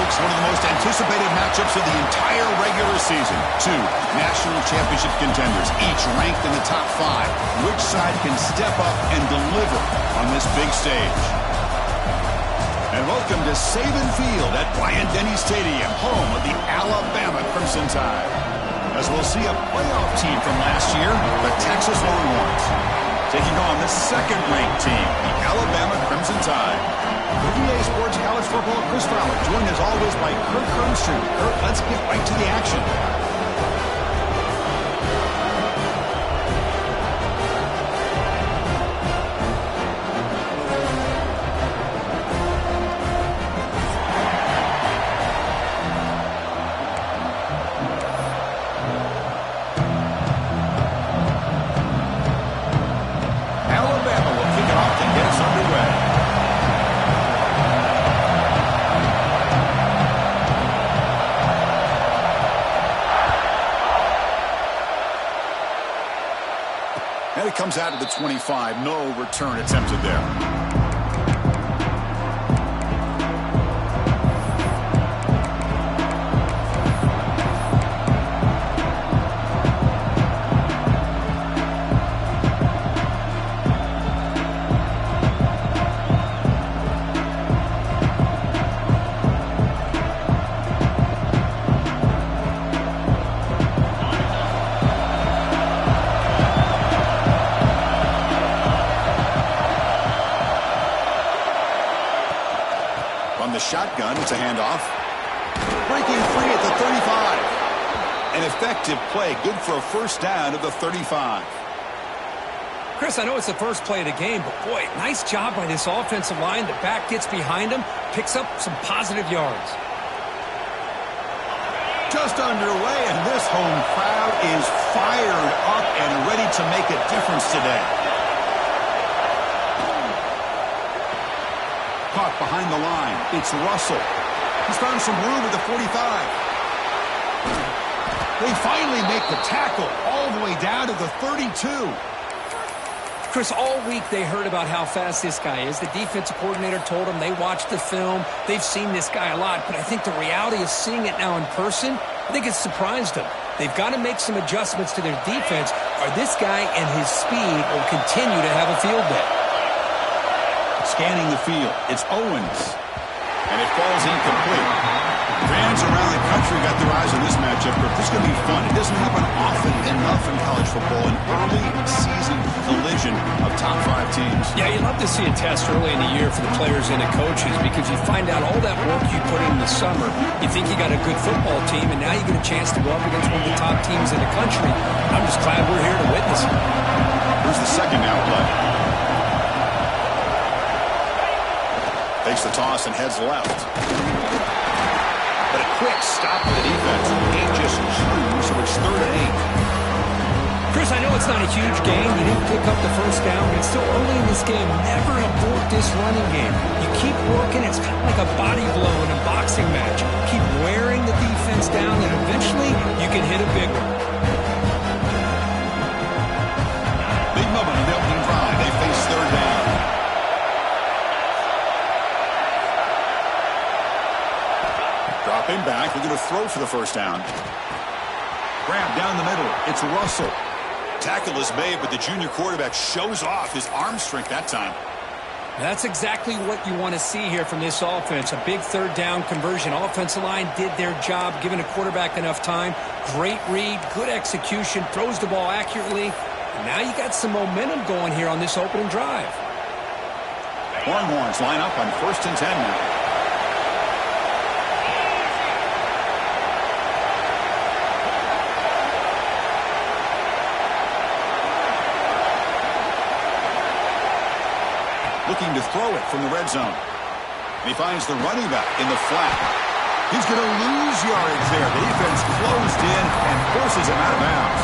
folks, one of the most anticipated matchups of the entire regular season. Two national championship contenders, each ranked in the top 5. Which side can step up and deliver on this big stage? And welcome to Saban Field at Bryant-Denny Stadium, home of the Alabama Crimson Tide. As we'll see a playoff team from last year, the Texas Longhorns, taking on the second-ranked team, the Alabama Crimson Tide. For EA Sports College Football, Chris Fowler, joined as always by Kurt Kernstrom. Kurt, let's get right to the action. Comes out of the 25. No return attempted there. Shotgun, it's a handoff. Breaking free at the 35. An effective play, good for a first down at the 35. Chris, I know it's the first play of the game, but boy, nice job by this offensive line. The back gets behind him, picks up some positive yards. Just underway, and this home crowd is fired up and ready to make a difference today. Caught behind the line. It's Russell. He's found some room at the 45. They finally make the tackle all the way down to the 32. Chris, all week they heard about how fast this guy is. The defensive coordinator told them they watched the film. They've seen this guy a lot, but I think the reality of seeing it now in person, I think it's surprised them. They've got to make some adjustments to their defense, or this guy and his speed will continue to have a field day. Scanning the field, it's Owens, and it falls incomplete. Fans around the country got their eyes on this matchup, but this is going to be fun. It doesn't happen often enough in college football, an early season collision of top 5 teams. Yeah, you love to see a test early in the year for the players and the coaches because you find out all that work you put in the summer. You think you got a good football team, and now you get a chance to go up against one of the top teams in the country. I'm just glad we're here to witness it. Here's the second down play. Takes the toss and heads left. But a quick stop for the defense. Game just 2, so it's 3rd and 8. Chris, I know it's not a huge game. You didn't pick up the first down, but it's still early in this game. Never abort this running game. You keep working. It's kind of like a body blow in a boxing match. Keep wearing the defense down, and eventually you can hit a big one. Big moment in the opening drive. They face 3rd down. Dropping back, they're going to throw for the first down. Grab down the middle, it's Russell. Tackle is made, but the junior quarterback shows off his arm strength that time. That's exactly what you want to see here from this offense. A big 3rd down conversion. Offensive line did their job, giving a quarterback enough time. Great read, good execution, throws the ball accurately. And now you got some momentum going here on this opening drive. Longhorns line up on 1st and 10 now. Looking to throw it from the red zone. And he finds the running back in the flat. He's going to lose yardage there. The defense closed in and forces him out of bounds.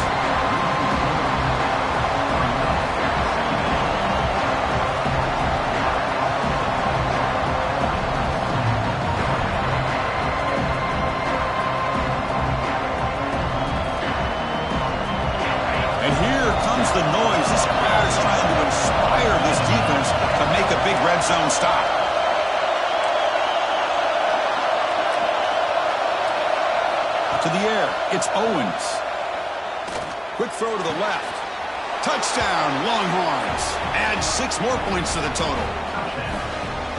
And here comes the noise. This crowd is trying to inspire this defense to make a big red zone stop. To the air, it's Owens. Quick throw to the left. Touchdown, Longhorns. Add 6 more points to the total.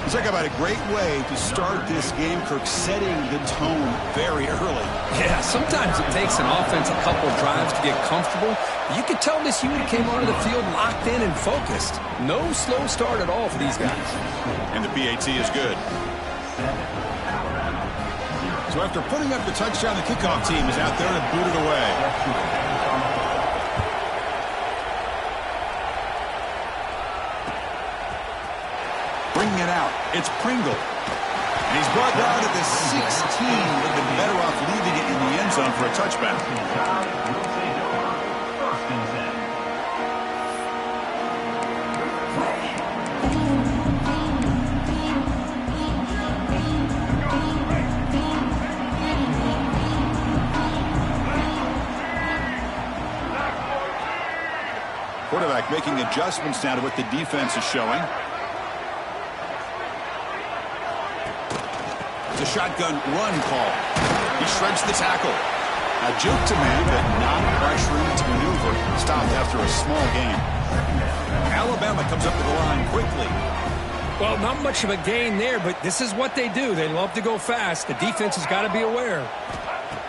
Talk about a great way to start this game, Kirk, setting the tone very early. Yeah, sometimes it takes an offense a couple of drives to get comfortable. You could tell this unit came onto the field locked in and focused. No slow start at all for these guys. And the PAT is good. So after putting up the touchdown, the kickoff team is out there to boot it away. Bringing it out, it's Pringle. And he's brought down at the 16. Would have been better off leaving it in the end zone for a touchback. Quarterback making adjustments now to what the defense is showing. The shotgun run call. He shreds the tackle. A juke to man, but not pressuring to maneuver. Stopped after a small gain. Alabama comes up to the line quickly. Well, not much of a gain there, but this is what they do. They love to go fast. The defense has got to be aware.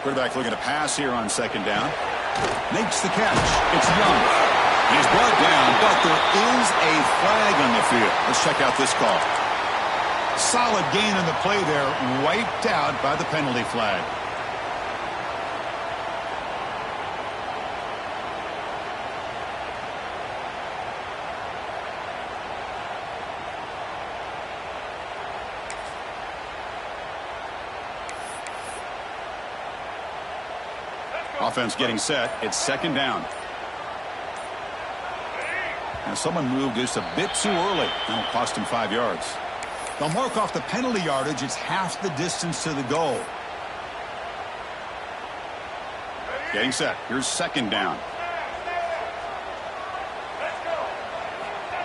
Quarterback looking to pass here on 2nd down. Makes the catch. It's Young. He's brought down, but there is a flag on the field. Let's check out this call. Solid gain on the play there, wiped out by the penalty flag. Offense getting set. It's 2nd down. Now someone moved just a bit too early. That'll cost him 5 yards. They'll mark off the penalty yardage. It's half the distance to the goal. Getting set. Here's 2nd down.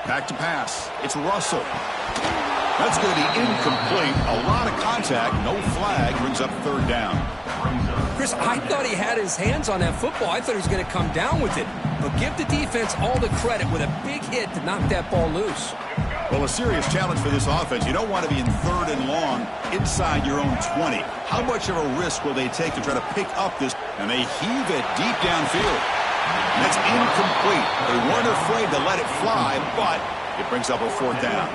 Back to pass. It's Russell. That's going to be incomplete. A lot of contact. No flag. Brings up 3rd down. Chris, I thought he had his hands on that football. I thought he was going to come down with it. But give the defense all the credit with a big hit to knock that ball loose. Well, a serious challenge for this offense. You don't want to be in 3rd and long inside your own 20. How much of a risk will they take to try to pick up this? And they heave it deep downfield. And that's incomplete. They weren't afraid to let it fly, but it brings up a 4th down.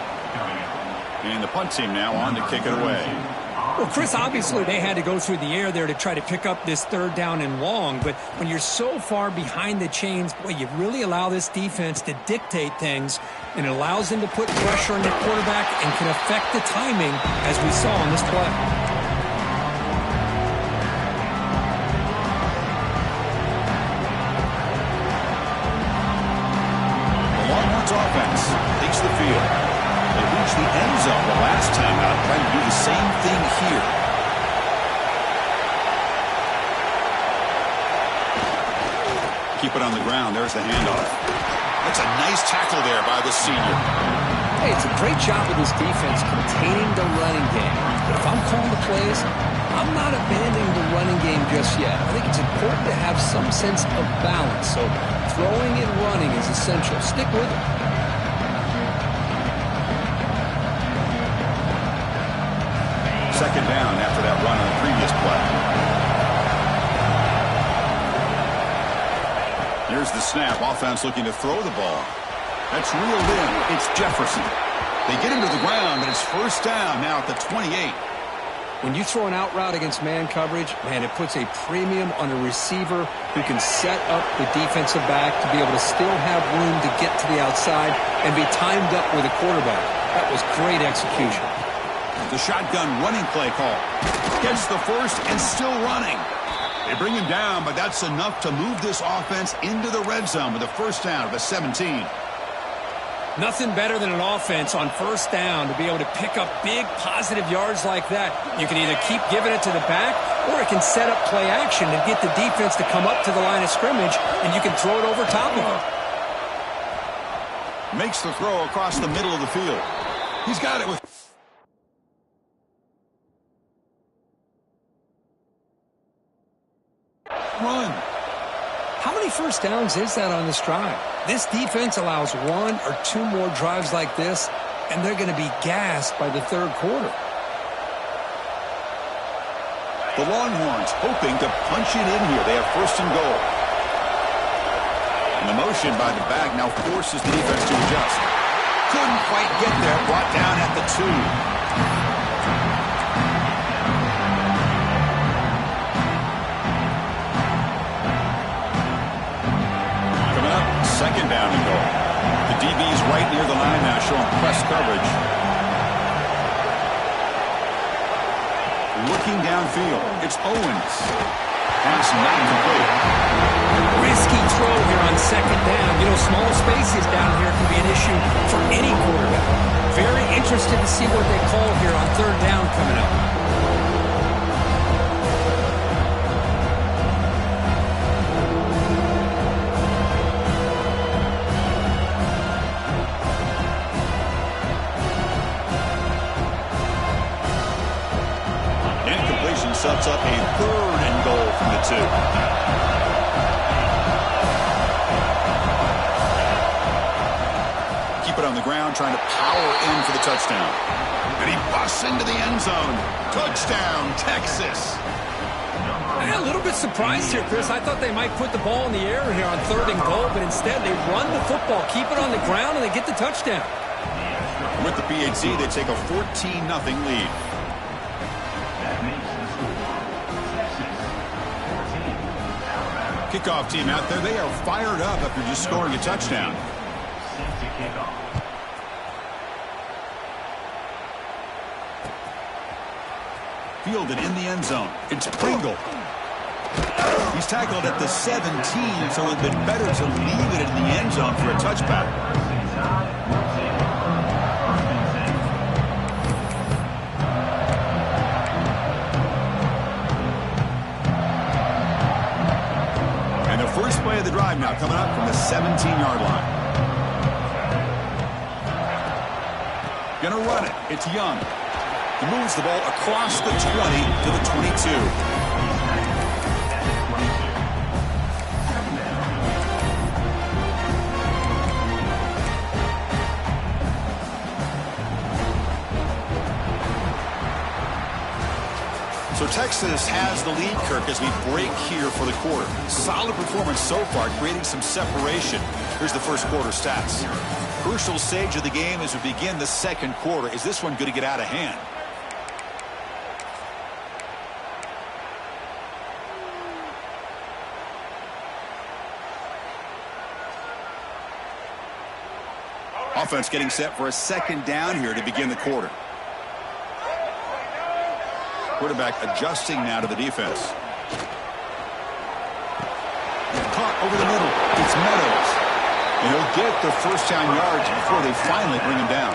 And the punt team now on to kick it away. Well, Chris, obviously they had to go through the air there to try to pick up this 3rd down and long, but when you're so far behind the chains, boy, you really allow this defense to dictate things, and it allows them to put pressure on the quarterback and can affect the timing, as we saw on this play. The Longhorns offense takes the field. They reached the end zone the last time out, trying to do the same thing here. Keep it on the ground. There's the handoff. That's a nice tackle there by the senior. Hey, it's a great job of this defense containing the running game. But if I'm calling the plays, I'm not abandoning the running game just yet. I think it's important to have some sense of balance. So throwing and running is essential. Stick with it. Second down after that run on the previous play. Here's the snap. Offense looking to throw the ball. That's reeled in. It's Jefferson. They get him to the ground, but it's 1st down now at the 28. When you throw an out route against man coverage, man, it puts a premium on a receiver who can set up the defensive back to be able to still have room to get to the outside and be timed up with a quarterback. That was great execution. The shotgun running play call. Gets the first and still running. They bring him down, but that's enough to move this offense into the red zone with a 1st down at the 17. Nothing better than an offense on 1st down to be able to pick up big positive yards like that. You can either keep giving it to the back, or it can set up play action and get the defense to come up to the line of scrimmage, and you can throw it over top of them. Makes the throw across the middle of the field. He's got it with... first downs is that on this drive? This defense allows 1 or 2 more drives like this, and they're going to be gassed by the third quarter. The Longhorns hoping to punch it in here. They have first and goal. And the motion by the back now forces the defense to adjust. Couldn't quite get there. Brought down at the 2. Coming up, second down and goal. The DB's right near the line now, showing press coverage. Looking downfield, it's Owens. Pass not complete. Risky throw here on second down. You know, small spaces down here can be an issue for any quarterback. Very interested to see what they call here on third down coming up. Incompletion sets up a third and goal from the 2. Keep it on the ground, trying to power in for the touchdown. And he busts into the end zone. Touchdown, Texas. I'm a little bit surprised here, Chris. I thought they might put the ball in the air here on third and goal, but instead they run the football, keep it on the ground, and they get the touchdown. With the PHC, they take a 14-0 lead. Kickoff team out there. They are fired up after just scoring a touchdown. Fielded in the end zone. It's Pringle. He's tackled at the 17, so it would have been better to leave it in the end zone for a touchback. And the first play of the drive now coming up from the 17-yard line. Gonna run it. It's Young. He moves the ball across the 20 to the 22. So Texas has the lead, Kirk, as we break here for the quarter. Solid performance so far, creating some separation. Here's the first quarter stats. Crucial stage of the game as we begin the second quarter. Is this one going to get out of hand? Offense getting set for a second down here to begin the quarter. Quarterback adjusting now to the defense. Caught over the middle. It's Meadows. And he'll get the first down yards before they finally bring him down.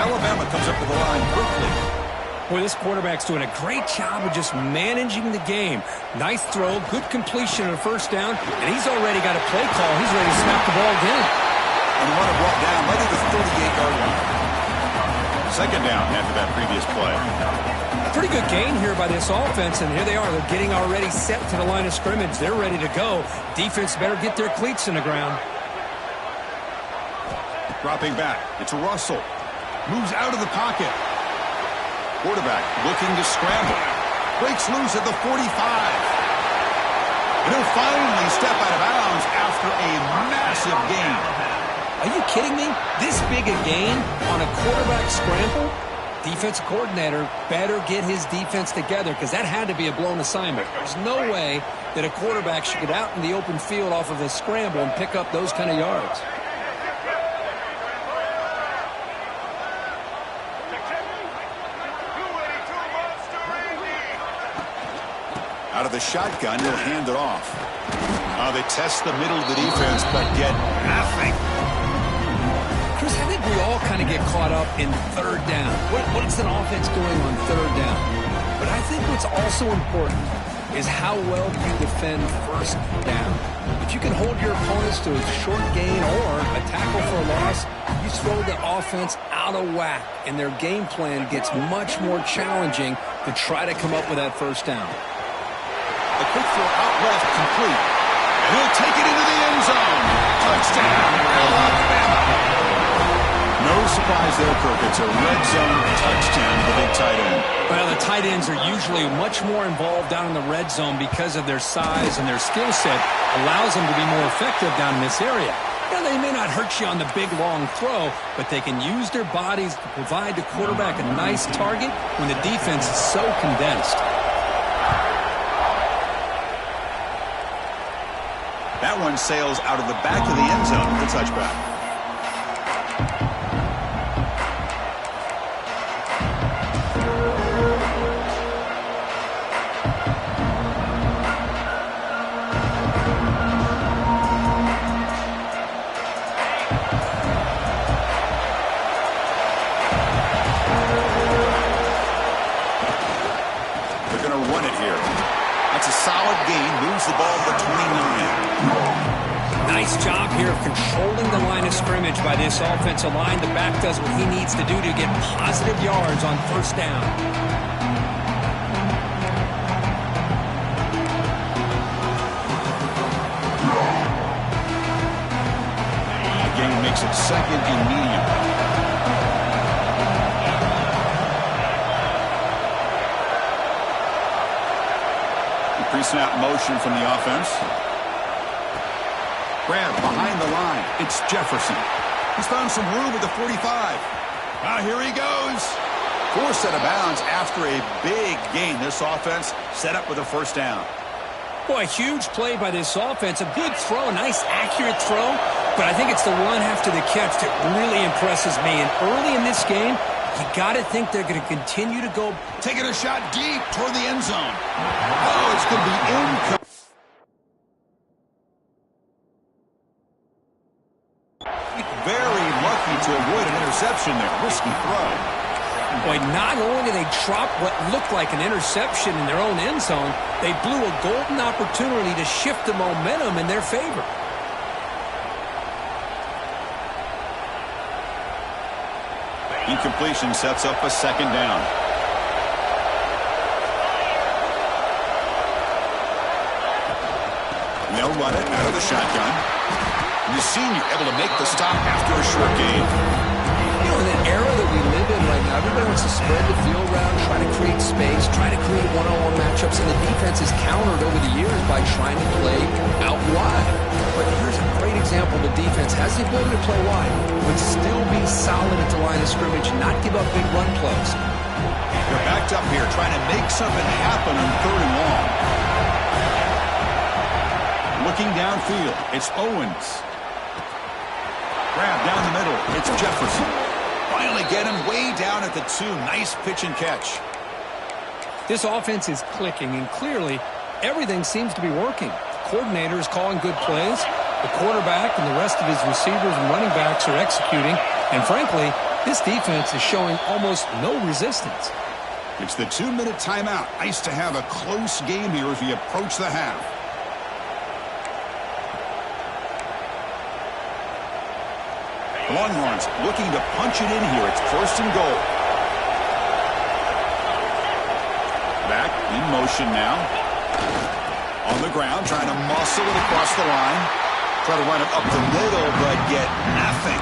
Alabama comes up to the line quickly. Boy, this quarterback's doing a great job of just managing the game. Nice throw, good completion of the first down, and he's already got a play call. He's ready to snap the ball again. And the runner brought down right at the 38-yard line. Second down after that previous play. Pretty good gain here by this offense, and here they are. They're getting already set to the line of scrimmage. They're ready to go. Defense better get their cleats in the ground. Dropping back. It's Russell. Moves out of the pocket. Quarterback looking to scramble. Breaks loose at the 45. And he'll finally step out of bounds after a massive gain. Are you kidding me? This big a gain on a quarterback scramble? Defensive coordinator better get his defense together because that had to be a blown assignment. There's no way that a quarterback should get out in the open field off of a scramble and pick up those kind of yards. Out of the shotgun, he'll hand it off. They test the middle of the defense, but get nothing. Chris, I think we all kind of get caught up in third down. What's an offense doing on third down? But I think what's also important is how well you defend first down. If you can hold your opponents to a short gain or a tackle for a loss, you throw the offense out of whack, and their game plan gets much more challenging to try to come up with that first down. A quick throw out left, complete. He'll take it into the end zone. Touchdown, Alabama. No surprise there, Kirk. It's a red zone touchdown to the big tight end. Well, the tight ends are usually much more involved down in the red zone because of their size, and their skill set allows them to be more effective down in this area. Now, they may not hurt you on the big, long throw, but they can use their bodies to provide the quarterback a nice target when the defense is so condensed. That one sails out of the back of the end zone with a touchback. Solid gain, moves the ball to the 29. Nice job here of controlling the line of scrimmage by this offensive line. The back does what he needs to do to get positive yards on first down. The gain makes it second and medium. Pre-snap motion from the offense. Grab behind the line. It's Jefferson. He's found some room at the 45. Here he goes. Forced out of bounds after a big gain. This offense set up with a first down. Boy, a huge play by this offense. A good throw, a nice accurate throw. But I think it's the run after the catch that really impresses me. And early in this game, you got to think they're going to continue to go. Taking a shot deep toward the end zone. Oh, it's going to be incomplete. Very lucky to avoid an interception there. Risky throw. Boy, not only did they drop what looked like an interception in their own end zone, they blew a golden opportunity to shift the momentum in their favor. Incompletion sets up a second down. They'll run it out of the shotgun. The senior able to make the stop after a short gain. You know, in an era that we live in right now, everybody wants to spread the field around, try to create space, try to create one-on-one matchups, and the defense is countered over the years by trying to play out wide. But here's a great example. The defense has the ability to play wide, but still be solid at the line of scrimmage, not give up big run plays. They're backed up here trying to make something happen on third and long. Looking downfield, it's Owens. Grab down the middle, it's Jefferson. Finally get him way down at the 2. Nice pitch and catch. This offense is clicking, and clearly everything seems to be working. The coordinator is calling good plays. The quarterback and the rest of his receivers and running backs are executing. And frankly, this defense is showing almost no resistance. It's the 2-minute timeout. Nice to have a close game here as we approach the half. Longhorns looking to punch it in here. It's first and goal. Back in motion now. On the ground, trying to muscle it across the line. Try to run it up the middle, but get nothing.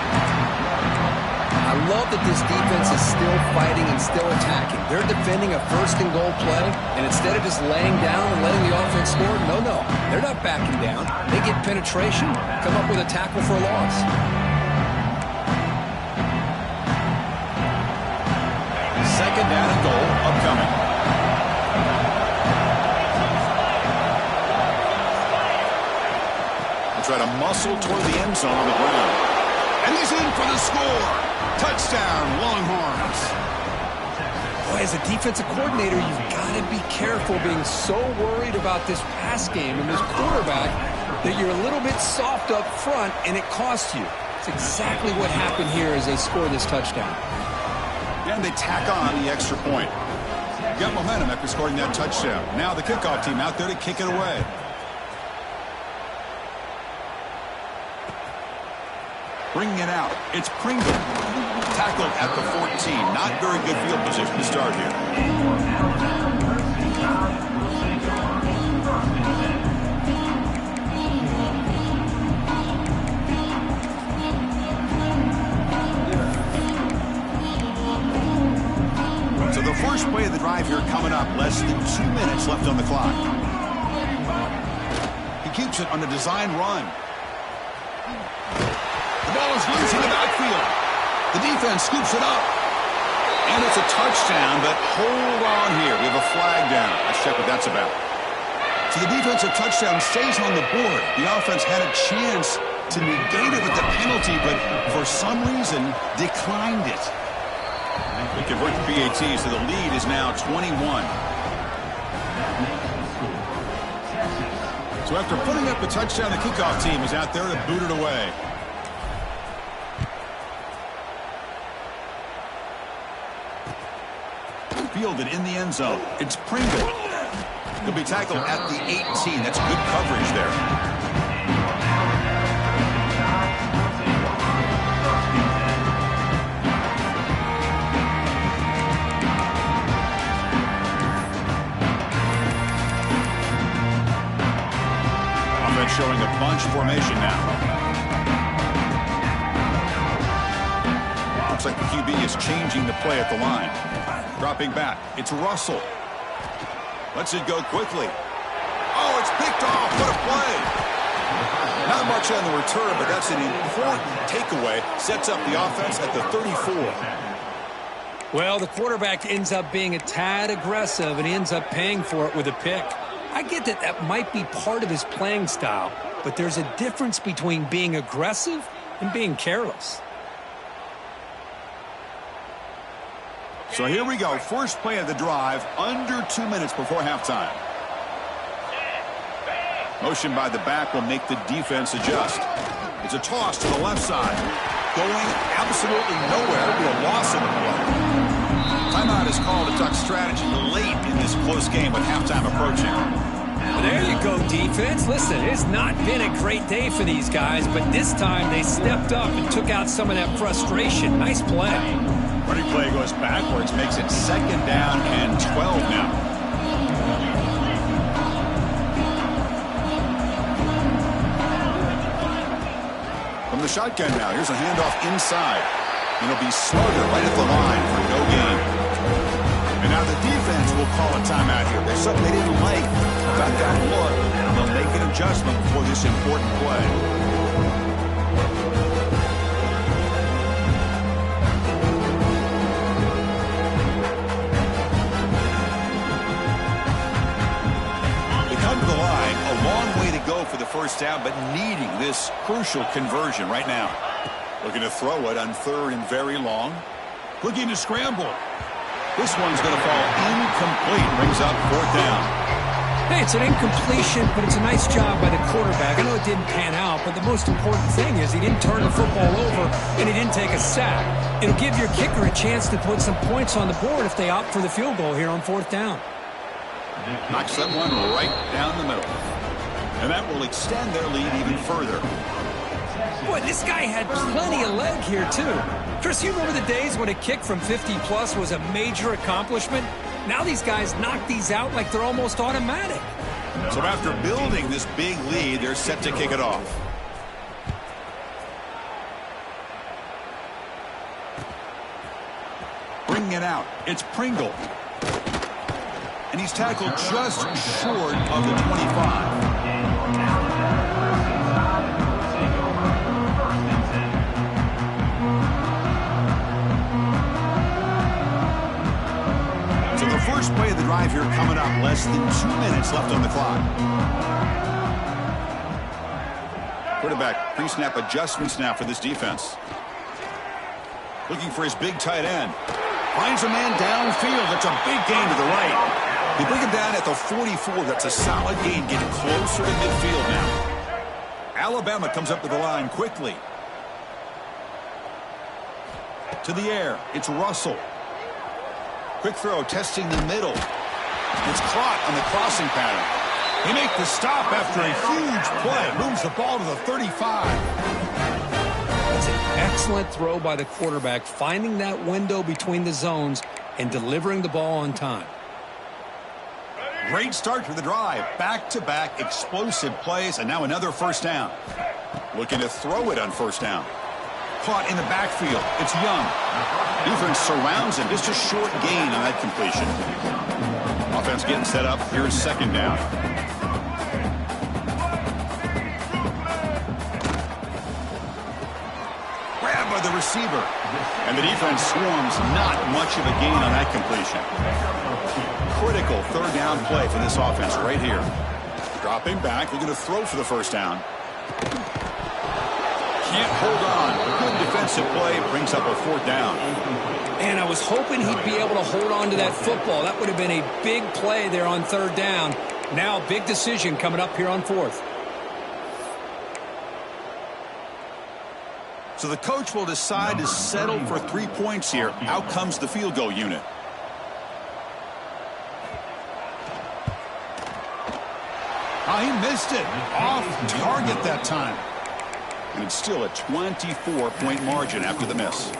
I love that this defense is still fighting and still attacking. They're defending a first and goal play, and instead of just laying down and letting the offense score, no. They're not backing down. They get penetration, come up with a tackle for a loss. Second down and goal upcoming. They'll try to muscle toward the end zone on the ground. And he's in for the score. Touchdown, Longhorns. Boy, as a defensive coordinator, you've got to be careful being so worried about this pass game and this quarterback that you're a little bit soft up front and it costs you. It's exactly what happened here as they score this touchdown. And they tack on the extra point. Got momentum after scoring that touchdown. Now the kickoff team out there to kick it away. Bringing it out. It's Pringle. Tackled at the 14. Not very good field position to start here. first play of the drive here coming up. Less than 2 minutes left on the clock. He keeps it on a design run. The ball is loose in the backfield. The defense scoops it up. And it's a touchdown, but hold on here. We have a flag down. Let's check what that's about. So the defensive touchdown stays on the board. The offense had a chance to negate it with the penalty, but for some reason declined it. They convert the PAT, so the lead is now 21. So after putting up a touchdown, the kickoff team is out there to boot it away. Fielded in the end zone. It's Pringle. He'll be tackled at the 18. That's good coverage there. Offense showing a bunch formation now. Looks like the QB is changing the play at the line. Dropping back. It's Russell. Lets it go quickly. Oh, it's picked off. What a play. Not much on the return, but that's an important takeaway. Sets up the offense at the 34. Well, the quarterback ends up being a tad aggressive, and he ends up paying for it with a pick. I get that that might be part of his playing style, but there's a difference between being aggressive and being careless. So here we go. First play of the drive, under 2 minutes before halftime. Motion by the back will make the defense adjust. It's a toss to the left side. Going absolutely nowhere. It'll be a loss in the play. Timeout is called to talk strategy late in this close game with halftime approaching. Well, there you go, defense. Listen, it's not been a great day for these guys, but this time they stepped up and took out some of that frustration. Nice play. Running play goes backwards, makes it 2nd down and 12 now. From the shotgun now, here's a handoff inside. And it'll be Smothered right at the line for no gain. And now the defense will call a timeout here. There's something they didn't like about that look. They'll make an adjustment for this important play. For the first down, but needing this crucial conversion right now. Looking to throw it on 3rd and very long. Looking to scramble. This one's going to fall incomplete. Brings up 4th down. Hey, it's an incompletion, but it's a nice job by the quarterback. I know it didn't pan out, but the most important thing is he didn't turn the football over and he didn't take a sack. It'll give your kicker a chance to put some points on the board if they opt for the field goal here on 4th down. Knocks that one right down the middle. And that will extend their lead even further. Boy, this guy had plenty of leg here, too. Chris, you remember the days when a kick from 50-plus was a major accomplishment? Now these guys knock these out like they're almost automatic. So after building this big lead, they're set to kick it off. Bringing it out. It's Pringle. And he's tackled just short of the 25. So the first play of the drive here coming up. Less than 2 minutes left on the clock. Quarterback pre-snap adjustments now for this defense. Looking for his big tight end. Finds a man downfield. That's a big gain to the right. They bring him down at the 44. That's a solid gain. Getting closer to midfield now. Alabama comes up to the line quickly. To the air. It's Russell. Quick throw testing the middle. It's caught on the crossing pattern. They make the stop after a huge play. Moves the ball to the 35. That's an excellent throw by the quarterback, finding that window between the zones and delivering the ball on time. Great start to the drive. Back-to-back explosive plays, and now another 1st down. Looking to throw it on 1st down. Caught in the backfield. It's Young. Defense surrounds him. Just a short gain on that completion. Offense getting set up. Here's second down. Grabbed by the receiver. And the defense swarms. Not much of a gain on that completion. Critical third down play for this offense right here. Dropping back. They're going to throw for the first down. Can't hold on. Good defensive play. Brings up a fourth down. And I was hoping he'd be able to hold on to that football. That would have been a big play there on third down. Now a big decision coming up here on fourth. So the coach will decide to settle for 3 points here. Out comes the field goal unit. Oh, he missed it. Off target that time. And it's still a 24-point margin after the miss.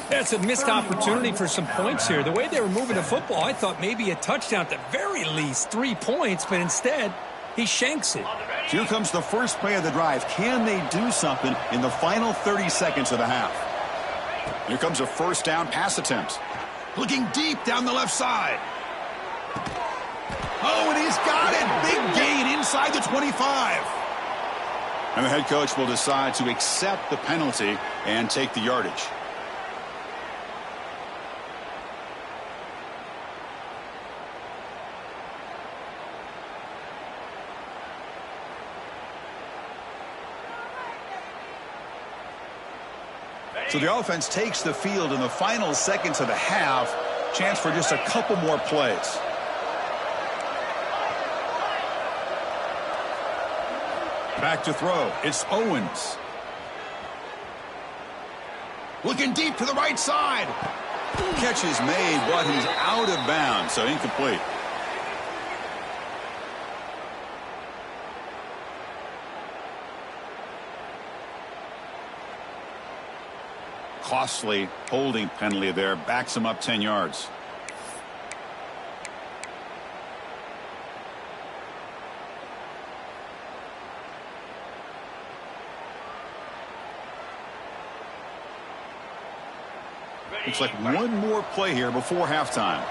That's a missed opportunity for some points here. The way they were moving the football, I thought maybe a touchdown at the very least, 3 points, but instead he shanks it. Here comes the first play of the drive. Can they do something in the final 30 seconds of the half? Here comes a first down pass attempt. Looking deep down the left side. Oh, and he's got it. Big gain inside the 25. And the head coach will decide to accept the penalty and take the yardage. So the offense takes the field in the final seconds of the half. Chance for just a couple more plays. Back to throw. It's Owens. Looking deep to the right side. Catch is made, but he's out of bounds, so incomplete. Costly holding penalty there. Backs him up 10 yards. Looks like one more play here before halftime.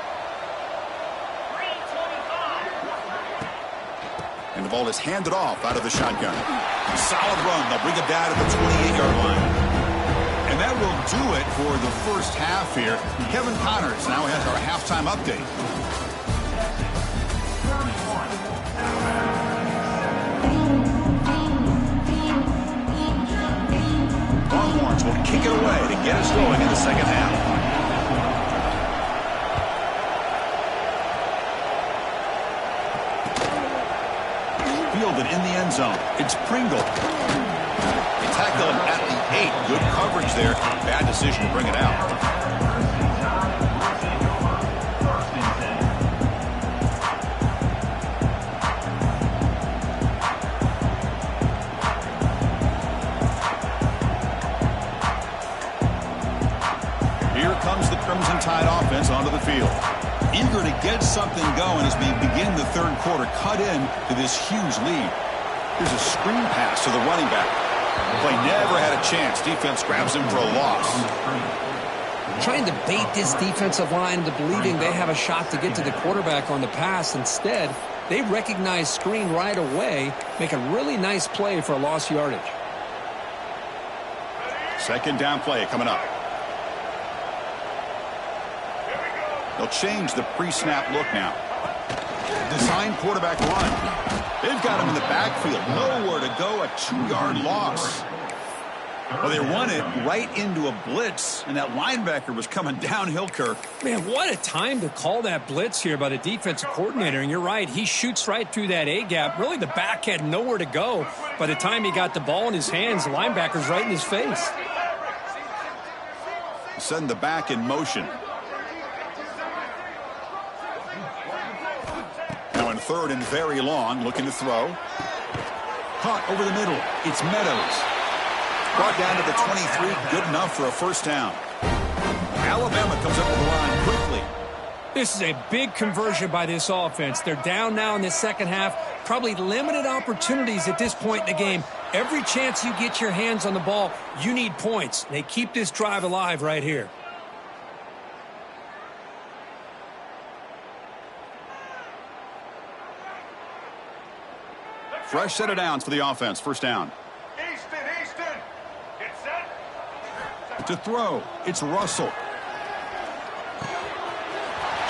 And the ball is handed off out of the shotgun. Solid run. They'll bring it down to the 28-yard line. And that will do it for the first half here. Kevin Connors now has our halftime update. Longhorns will kick it away to get us going in the second half. Fielded in the end zone. It's Pringle. They tackle him at the 8. Good coverage there. Bad decision to bring it out. Crimson Tide offense onto the field. Eager to get something going as we begin the third quarter. Cut in to this huge lead. Here's a screen pass to the running back. The play never had a chance. Defense grabs him for a loss. Trying to bait this defensive line into believing they have a shot to get to the quarterback on the pass. Instead, they recognize screen right away, make a really nice play for a lost yardage. Second down play coming up. They'll change the pre-snap look now. Design quarterback run. They've got him in the backfield. Nowhere to go. A 2-yard loss. Well, they run it right into a blitz, and that linebacker was coming downhill, Kirk. Man, what a time to call that blitz here by the defensive coordinator. And you're right, he shoots right through that A-gap. Really, the back had nowhere to go. By the time he got the ball in his hands, the linebacker's right in his face. Send the back in motion. Now in third and very long, looking to throw. Caught over the middle. It's Meadows. Brought down to the 23. Good enough for a first down. Alabama comes up with the line quickly. This is a big conversion by this offense. They're down now in the second half. Probably limited opportunities at this point in the game. Every chance you get your hands on the ball, you need points. They keep this drive alive right here. Fresh set of downs for the offense. First down. Easton. Get set. To throw, it's Russell.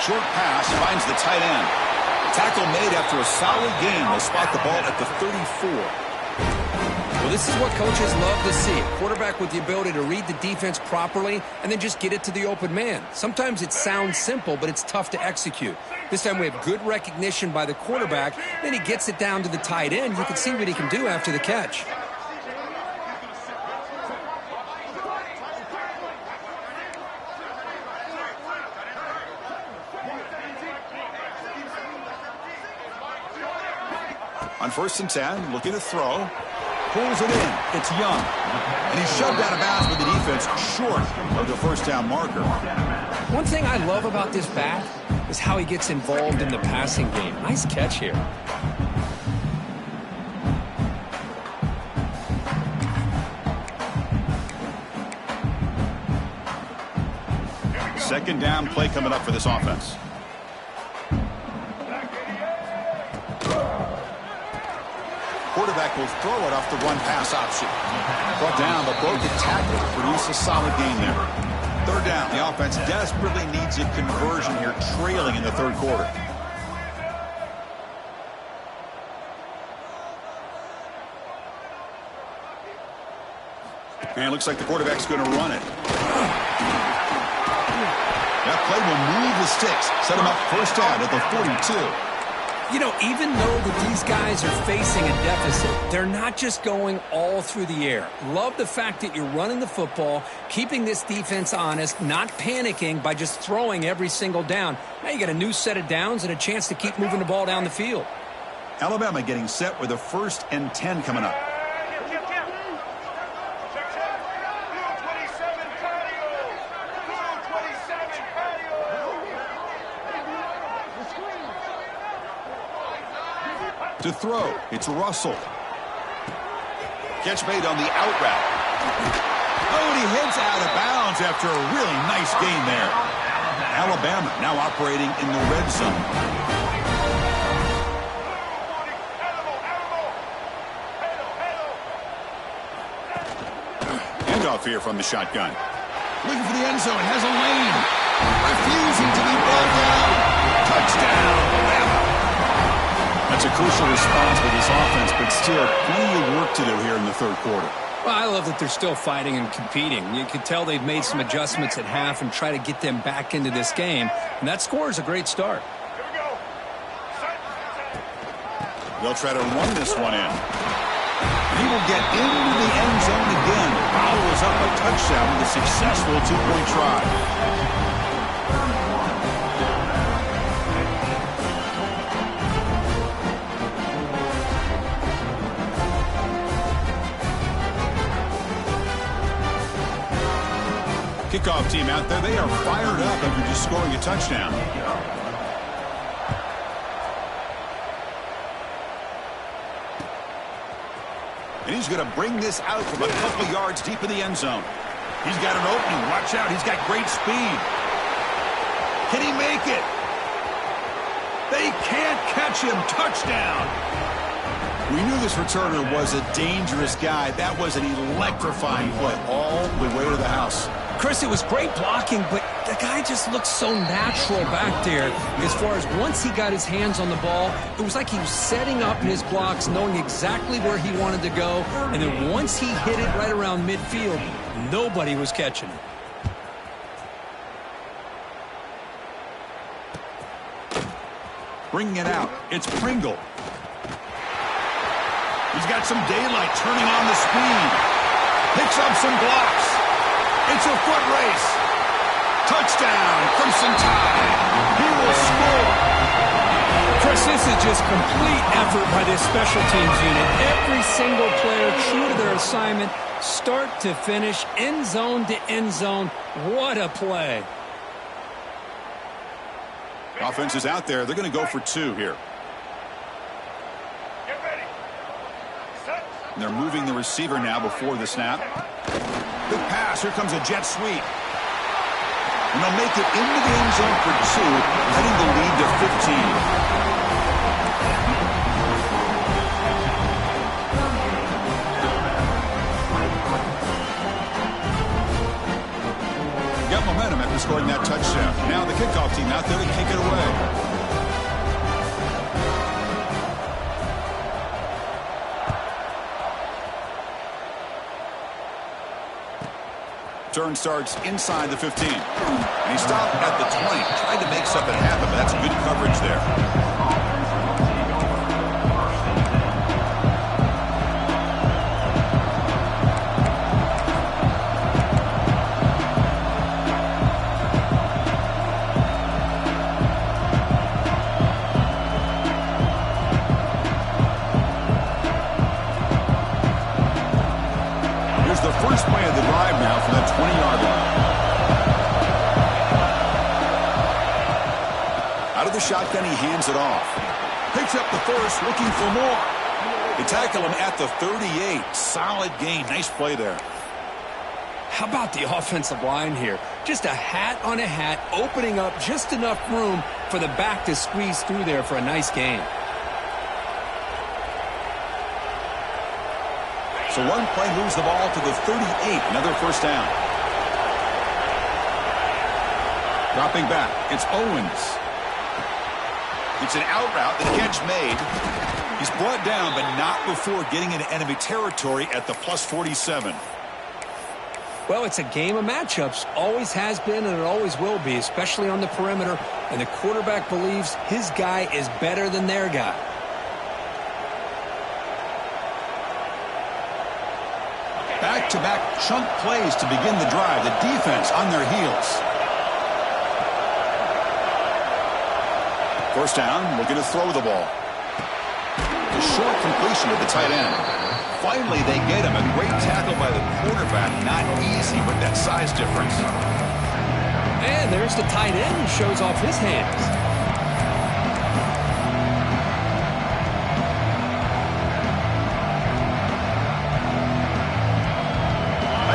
Short pass finds the tight end. Tackle made after a solid gain. They'll spot the ball at the 34. Well, this is what coaches love to see. A quarterback with the ability to read the defense properly and then just get it to the open man. Sometimes it sounds simple, but it's tough to execute. This time we have good recognition by the quarterback. Then he gets it down to the tight end. You can see what he can do after the catch. On 1st and 10, looking to throw. Pulls it in. It's Young. And he's shoved out of bounds with the defense short of the first down marker. One thing I love about this back is how he gets involved in the passing game. Nice catch here. Second down play coming up for this offense. Quarterback will throw it off the run-pass option. Brought down, but broke the tackle to produce a solid gain there. Third down, the offense desperately needs a conversion here, trailing in the third quarter. And it looks like the quarterback's going to run it. That play will move the sticks, set him up first down at the 42. You know, even though that these guys are facing a deficit, they're not just going all through the air. Love the fact that you're running the football, keeping this defense honest, not panicking by just throwing every single down. Now you got a new set of downs and a chance to keep moving the ball down the field. Alabama getting set with a 1st and 10 coming up. To throw, it's Russell. Catch made on the out route. Oh, and he heads out of bounds after a really nice gain there. Alabama now operating in the red zone. Handoff here from the shotgun. Looking for the end zone, has a lane. Refusing to be brought down. Touchdown, Alabama. That's a crucial response for this offense, but still plenty of work to do here in the third quarter. Well, I love that they're still fighting and competing. You can tell they've made some adjustments at half and try to get them back into this game. And that score is a great start. They'll try to run this one in. He will get into the end zone again. Follows up a touchdown with a successful two-point try. Kickoff team out there, they are fired up after just scoring a touchdown. And he's going to bring this out from a couple yards deep in the end zone. He's got an opening. Watch out. He's got great speed. Can he make it? They can't catch him. Touchdown. We knew this returner was a dangerous guy. That was an electrifying play all the way to the house. Chris, it was great blocking, but the guy just looked so natural back there. As far as once he got his hands on the ball, it was like he was setting up his blocks, knowing exactly where he wanted to go. And then once he hit it right around midfield, nobody was catching it. Bringing it out, it's Pringle. He's got some daylight turning on the speed. Picks up some blocks. It's a foot race. Touchdown, Crimson Tide. He will score. Chris, this is just complete effort by this special teams unit. Every single player true to their assignment, start to finish, end zone to end zone. What a play. Offense is out there. They're going to go for 2 here. Get ready. Set. And they're moving the receiver now before the snap. Big pass. Here comes a jet sweep. And they'll make it into the end zone for 2, cutting the lead to 15. Got momentum after scoring that touchdown. Now the kickoff team out there to kick it away. Turn starts inside the 15. And he stopped at the 20. Tried to make something happen, but that's good coverage there. The first play of the drive now from that 20-yard line. Out of the shotgun, he hands it off. Picks up the first, looking for more. They tackle him at the 38. Solid gain. Nice play there. How about the offensive line here? Just a hat on a hat, opening up just enough room for the back to squeeze through there for a nice gain. So one play moves the ball to the 38. Another first down. Dropping back. It's Owens. It's an out route. The catch made. He's brought down, but not before getting into enemy territory at the plus 47. Well, it's a game of matchups. Always has been, and it always will be, especially on the perimeter. And the quarterback believes his guy is better than their guy. Back-to-back chunk plays to begin the drive. The defense on their heels. First down, looking to throw the ball. The short completion to the tight end. Finally, they get him. A great tackle by the quarterback. Not easy with that size difference. And there's the tight end who shows off his hands.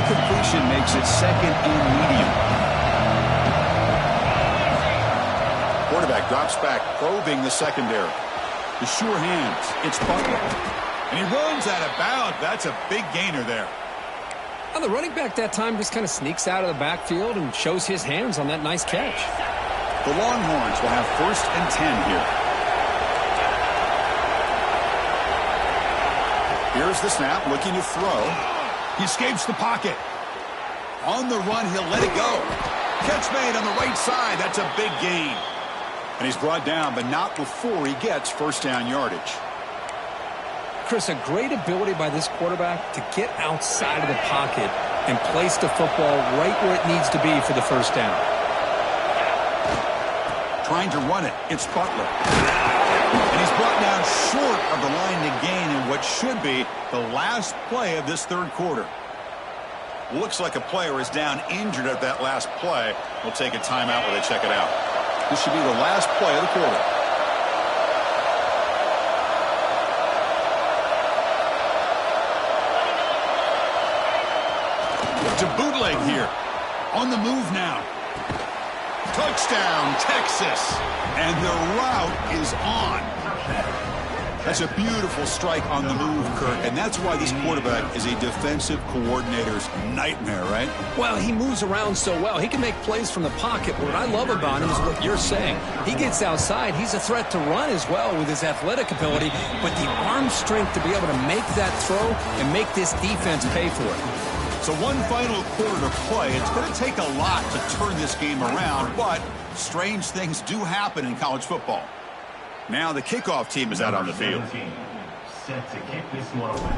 Completion makes it second and medium. Quarterback drops back, probing the secondary. The sure hands. It's Butler. And he runs out of bounds. That's a big gainer there. Well, the running back that time just kind of sneaks out of the backfield and shows his hands on that nice catch. The Longhorns will have 1st and 10 here. Here's the snap, looking to throw. He escapes the pocket. On the run, he'll let it go. Catch made on the right side. That's a big gain. And he's brought down, but not before he gets first down yardage. Chris, a great ability by this quarterback to get outside of the pocket and place the football right where it needs to be for the first down. Trying to run it. It's Butler. And he's brought down short of the line to gain in what should be the last play of this third quarter. Looks like a player is down injured at that last play. We'll take a timeout while they check it out. This should be the last play of the quarter. To bootleg here. On the move now. Touchdown, Texas. And the route is on. That's a beautiful strike on the move, Kurt. And that's why this quarterback is a defensive coordinator's nightmare, right? Well, he moves around so well. He can make plays from the pocket. What I love about him is what you're saying. He gets outside. He's a threat to run as well with his athletic ability. But the arm strength to be able to make that throw and make this defense pay for it. So one final quarter to play. It's going to take a lot to turn this game around, but strange things do happen in college football. Now the kickoff team is out on the field. Set to kick this one away.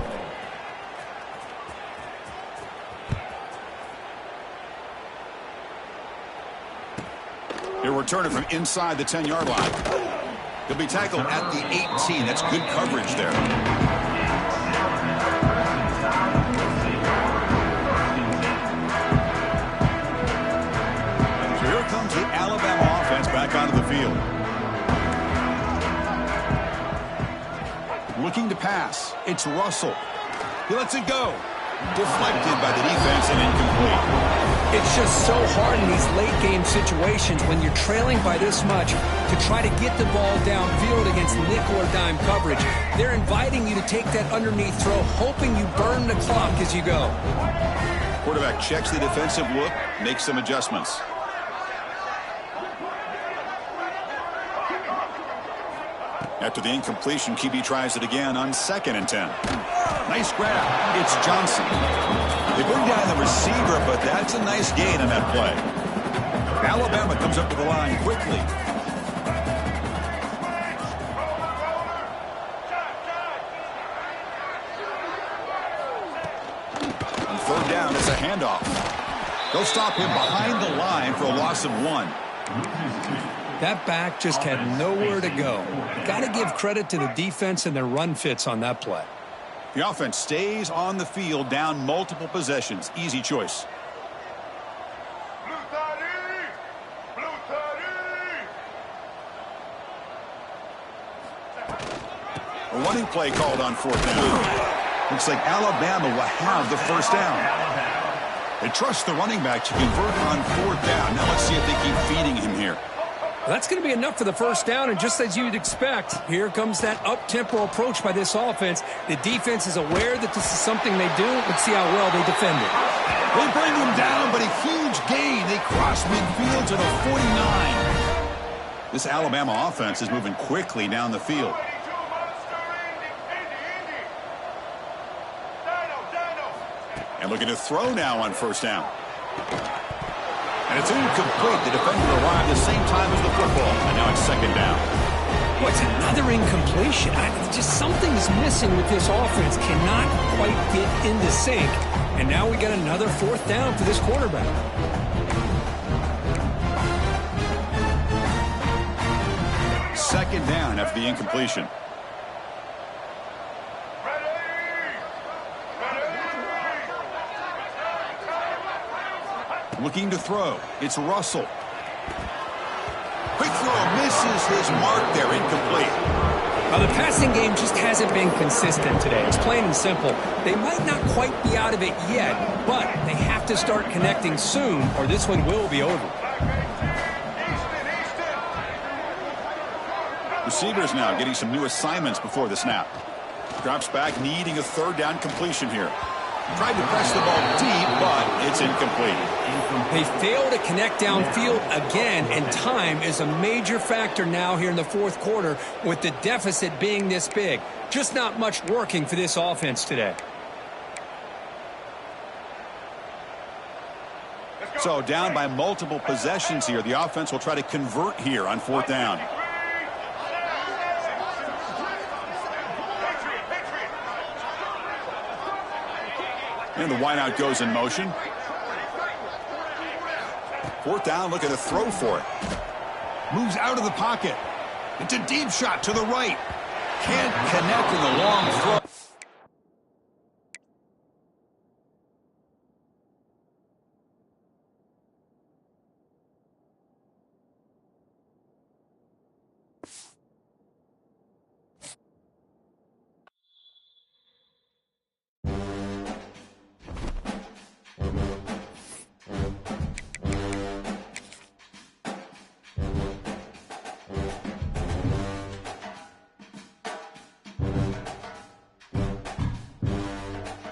He'll return it from inside the 10-yard line. He'll be tackled at the 18. That's good coverage there. comes the Alabama offense back onto the field. Looking to pass. It's Russell. He lets it go. Deflected by the defense and incomplete. It's just so hard in these late game situations when you're trailing by this much to try to get the ball downfield against nickel or dime coverage. They're inviting you to take that underneath throw, hoping you burn the clock as you go. Quarterback checks the defensive look, makes some adjustments. After the incompletion, QB tries it again on 2nd and 10. Nice grab. It's Johnson. They bring down the receiver, but that's a nice gain on that play. Alabama comes up to the line quickly. On 3rd down, it's a handoff. They'll stop him behind the line for a loss of 1. That back just had nowhere to go. Got to give credit to the defense and their run fits on that play. The offense stays on the field, down multiple possessions. Easy choice. A running play called on 4th down. Looks like Alabama will have the 1st down. They trust the running back to convert on 4th down. Now let's see if they keep feeding him here. That's going to be enough for the 1st down, and just as you'd expect, here comes that up-tempo approach by this offense. The defense is aware that this is something they do. Let's see how well they defend it. They bring him down, but a huge gain. They cross midfield to the 49. This Alabama offense is moving quickly down the field. And looking to throw now on 1st down. And it's incomplete. The defender arrived the same time as the football. And now it's 2nd down. What's another incompletion? Just something's missing with this offense. Cannot quite get into sync. And now we got another 4th down for this quarterback. Second down after the incompletion. Looking to throw. It's Russell. Quick throw misses his mark there. Incomplete. Now, the passing game just hasn't been consistent today. It's plain and simple. They might not quite be out of it yet, but they have to start connecting soon or this one will be over. Receivers now getting some new assignments before the snap. Drops back, needing a 3rd down completion here. Tried to press the ball deep, but it's incomplete. They fail to connect downfield again, and time is a major factor now here in the 4th quarter with the deficit being this big. Just not much working for this offense today. So down by multiple possessions here. The offense will try to convert here on 4th down. And the wideout goes in motion. 4th down, looking to throw for it. Moves out of the pocket. It's a deep shot to the right. Can't connect in the long throw.